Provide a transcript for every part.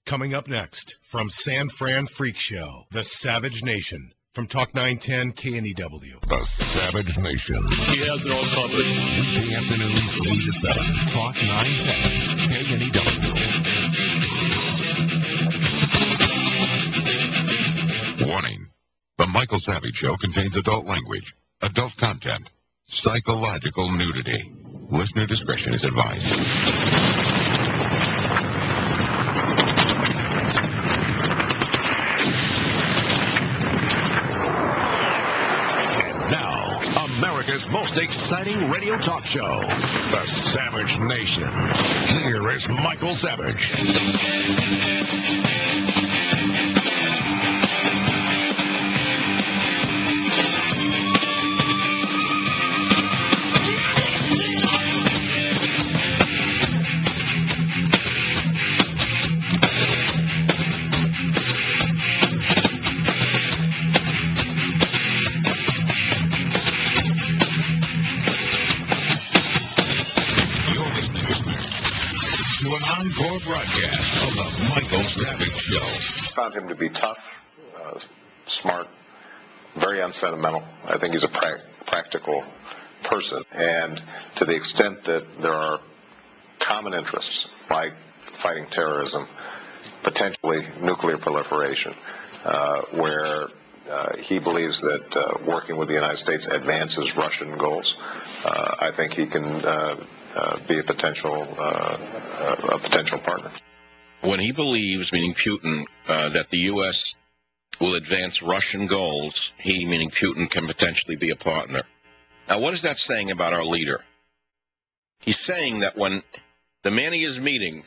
Coming up next, from San Fran Freak Show, The Savage Nation. From Talk 910 KNEW. The Savage Nation. He has it all covered. Weekday afternoons, 3 to 7. Talk 910 KNEW. Warning. The Michael Savage Show contains adult language, adult content, psychological nudity. Listener discretion is advised. America's most exciting radio talk show, The Savage Nation. Here is Michael Savage. Broadcast of the Michael Savage Show. Found him to be tough, smart, very unsentimental. I think he's a practical person. And to the extent that there are common interests, like fighting terrorism, potentially nuclear proliferation, where he believes that working with the United States advances Russian goals, I think he can be a potential partner. When he believes, meaning Putin, that the U.S. will advance Russian goals, he, meaning Putin, can potentially be a partner. Now, what is that saying about our leader? He's saying that when the man he is meeting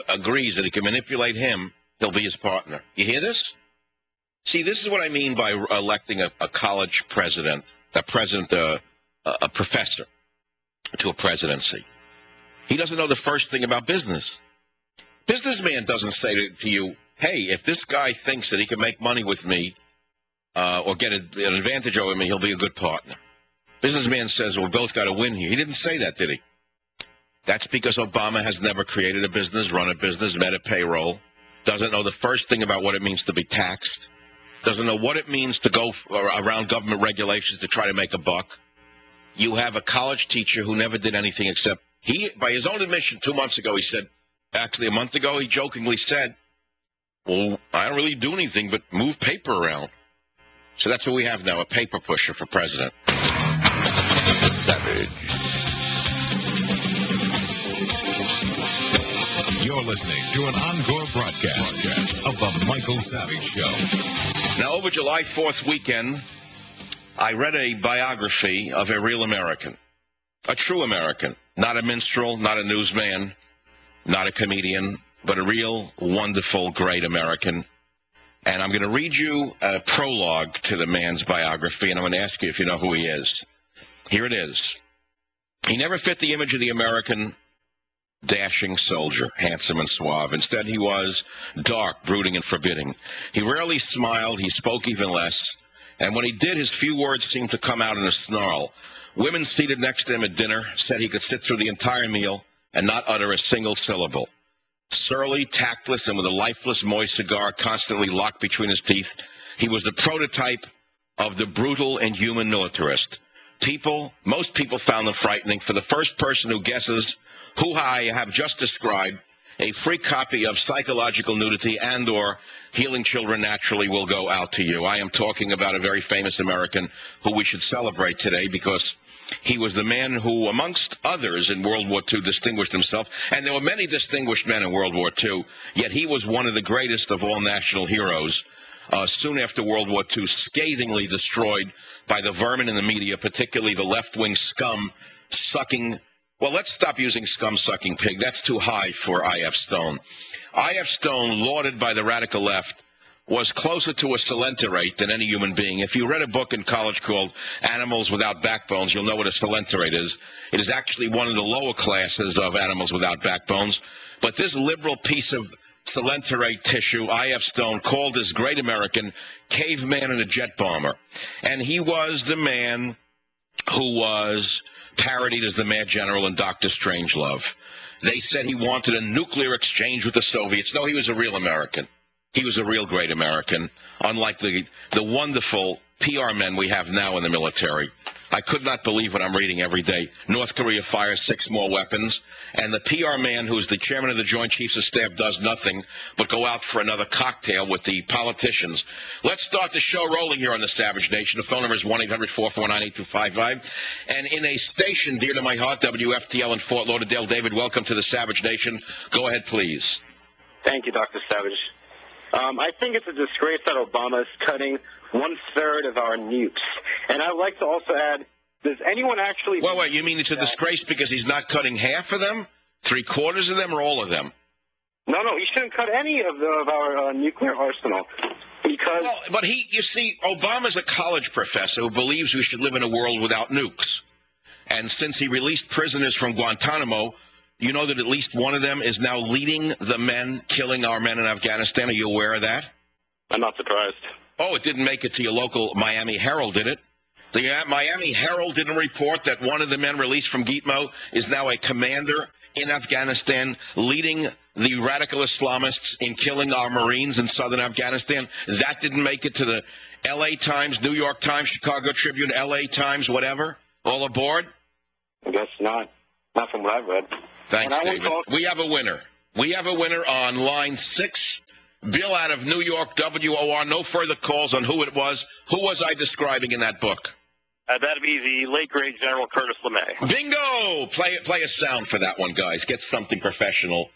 agrees that he can manipulate him, he'll be his partner. You hear this? See, this is what I mean by electing a college president, a professor to a presidency. He doesn't know the first thing about business. Businessman doesn't say to you, hey, if this guy thinks that he can make money with me or get an advantage over me, he'll be a good partner. Businessman says, well, both got to win here. He didn't say that, did he? That's because Obama has never created a business, run a business, met a payroll, doesn't know the first thing about what it means to be taxed, doesn't know what it means to go around government regulations to try to make a buck. You have a college teacher who never did anything except by his own admission 2 months ago, he said, actually a month ago, he jokingly said, well, I don't really do anything but move paper around. So that's what we have now, a paper pusher for president. Savage. You're listening to an encore broadcast of the Michael Savage Show. Now, over July 4th weekend, I read a biography of a real American, a true American, not a minstrel, not a newsman, not a comedian, but a real, wonderful, great American. And I'm going to read you a prologue to the man's biography, and I'm going to ask you if you know who he is. Here it is. He never fit the image of the American dashing soldier, handsome and suave. Instead, he was dark, brooding, and forbidding. He rarely smiled. He spoke even less. And when he did, his few words seemed to come out in a snarl. Women seated next to him at dinner said he could sit through the entire meal and not utter a single syllable. Surly, tactless, and with a lifeless, moist cigar constantly locked between his teeth, he was the prototype of the brutal and human militarist. Most people found him frightening. For the first person who guesses who I have just described, a free copy of Psychological Nudity and or Healing Children Naturally will go out to you. I am talking about a very famous American who we should celebrate today because he was the man who, amongst others in World War II, distinguished himself. And there were many distinguished men in World War II, yet he was one of the greatest of all national heroes. Soon after World War II, scathingly destroyed by the vermin in the media, particularly the left-wing scum-sucking. Well, let's stop using scum-sucking pig. That's too high for I.F. Stone. I.F. Stone, lauded by the radical left, was closer to a coelenterate than any human being. If you read a book in college called Animals Without Backbones, you'll know what a coelenterate is. It is actually one of the lower classes of animals without backbones. But this liberal piece of coelenterate tissue, I.F. Stone, called this great American caveman and a jet bomber. And he was the man who was parodied as the Mad General in Dr. Strangelove. They said he wanted a nuclear exchange with the Soviets. No, he was a real American. He was a real great American, unlike the wonderful PR men we have now in the military. I could not believe what I'm reading every day. North Korea fires 6 more weapons, and the PR man who's the chairman of the Joint Chiefs of Staff does nothing but go out for another cocktail with the politicians. Let's start the show rolling here on the Savage Nation. The phone number is 1-800-449-8255. And in a station dear to my heart, WFTL in Fort Lauderdale. David, welcome to the Savage Nation. Go ahead, please. Thank you, Dr. Savage. I think it's a disgrace that Obama is cutting 1/3 of our nukes. And I'd like to also add, does anyone actually... Well, wait, you mean it's a disgrace because he's not cutting half of them, 3/4 of them, or all of them? No, he shouldn't cut any of our nuclear arsenal. Because... Well, but you see, Obama's a college professor who believes we should live in a world without nukes. And since he released prisoners from Guantanamo, you know that at least one of them is now leading the men killing our men in Afghanistan. Are you aware of that? I'm not surprised. Oh, it didn't make it to your local Miami Herald, did it? The Miami Herald didn't report that one of the men released from Gitmo is now a commander in Afghanistan, leading the radical Islamists in killing our Marines in southern Afghanistan. That didn't make it to the L.A. Times, New York Times, Chicago Tribune, L.A. Times, whatever? All aboard? I guess not. Not from what I've read. Thanks, David. We have a winner. We have a winner on line 6. Bill out of New York, WOR. No further calls on who it was. Who was I describing in that book? That'd be the late, great General Curtis LeMay. Bingo! Play a sound for that one, guys. Get something professional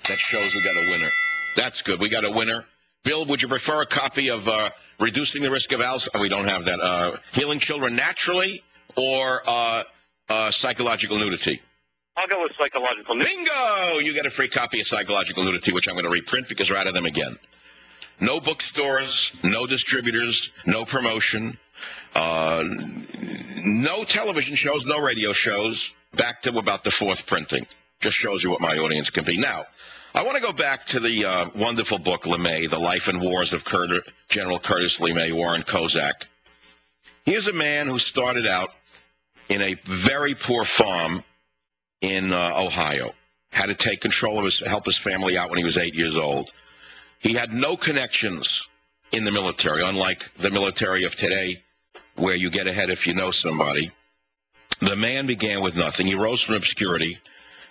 that shows we got a winner. That's good. We got a winner. Bill, would you prefer a copy of Reducing the Risk of Alzheimer's? We don't have that. Healing Children Naturally or Psychological Nudity? I'll go with Psychological Nudity. Bingo! You get a free copy of Psychological Nudity, which I'm going to reprint because we're out of them again. No bookstores, no distributors, no promotion, no television shows, no radio shows. Back to about the 4th printing. Just shows you what my audience can be. Now, I want to go back to the wonderful book, LeMay, The Life and Wars of General Curtis LeMay, Warren Kozak. Here's a man who started out in a very poor farm in Ohio, had to take control of help his family out when he was 8 years old. He had no connections in the military, unlike the military of today, where you get ahead if you know somebody. The man began with nothing. He rose from obscurity.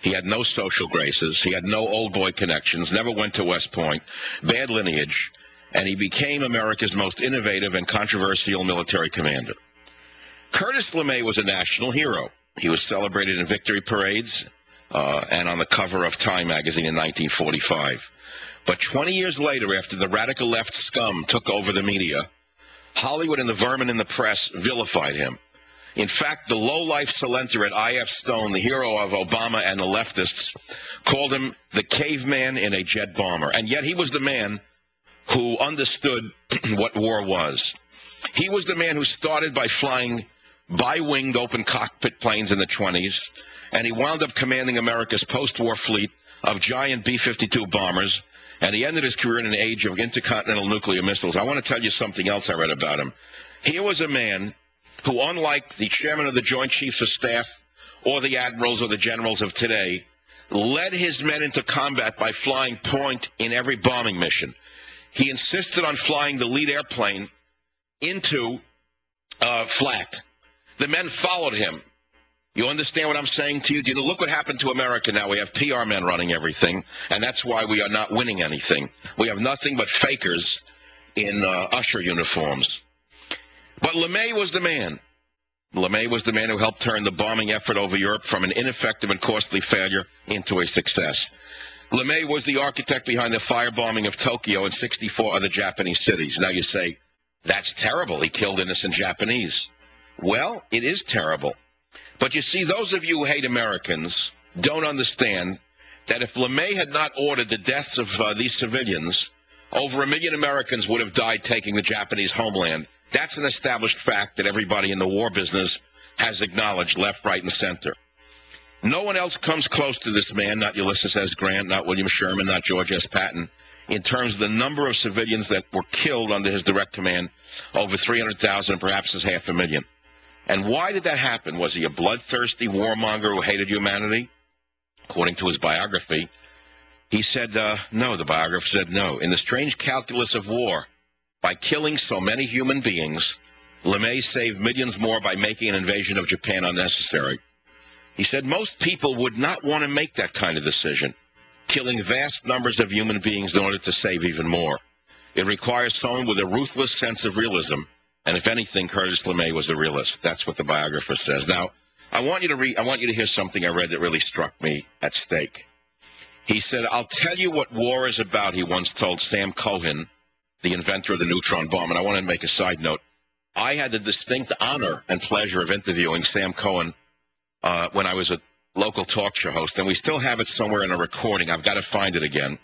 He had no social graces. He had no old boy connections, never went to West Point, bad lineage, and he became America's most innovative and controversial military commander. Curtis LeMay was a national hero. He was celebrated in victory parades and on the cover of Time magazine in 1945. But 20 years later, after the radical left scum took over the media, Hollywood and the vermin in the press vilified him. In fact, the low-life Salenter at I.F. Stone, the hero of Obama and the leftists, called him the caveman in a jet bomber. And yet he was the man who understood what war was. He was the man who started by flying bi-winged open cockpit planes in the 20s, and he wound up commanding America's post-war fleet of giant B-52 bombers, and he ended his career in an age of intercontinental nuclear missiles. I want to tell you something else I read about him. Here was a man who, unlike the chairman of the Joint Chiefs of Staff or the admirals or the generals of today, led his men into combat by flying point in every bombing mission. He insisted on flying the lead airplane into flak. The men followed him. You understand what I'm saying to you? Look what happened to America now. We have PR men running everything, and that's why we are not winning anything. We have nothing but fakers in usher uniforms. But LeMay was the man. LeMay was the man who helped turn the bombing effort over Europe from an ineffective and costly failure into a success. LeMay was the architect behind the firebombing of Tokyo and 64 other Japanese cities. Now you say, that's terrible. He killed innocent Japanese. Well, it is terrible. But you see, those of you who hate Americans don't understand that if LeMay had not ordered the deaths of these civilians, over 1 million Americans would have died taking the Japanese homeland. That's an established fact that everybody in the war business has acknowledged, left, right, and center. No one else comes close to this man, not Ulysses S. Grant, not William Sherman, not George S. Patton, in terms of the number of civilians that were killed under his direct command, over 300,000, perhaps as 500,000. And why did that happen? Was he a bloodthirsty warmonger who hated humanity? according to his biography. He said no. The biographer said no. In the strange calculus of war, by killing so many human beings, LeMay saved millions more by making an invasion of Japan unnecessary. He said most people would not want to make that kind of decision, killing vast numbers of human beings in order to save even more. It requires someone with a ruthless sense of realism, and if anything, Curtis LeMay was a realist. That's what the biographer says. Now, I want you to hear something I read that really struck me at stake. He said, "I'll tell you what war is about," he once told Sam Cohen, the inventor of the neutron bomb. And I want to make a side note. I had the distinct honor and pleasure of interviewing Sam Cohen when I was a local talk show host, and we still have it somewhere in a recording. I've got to find it again.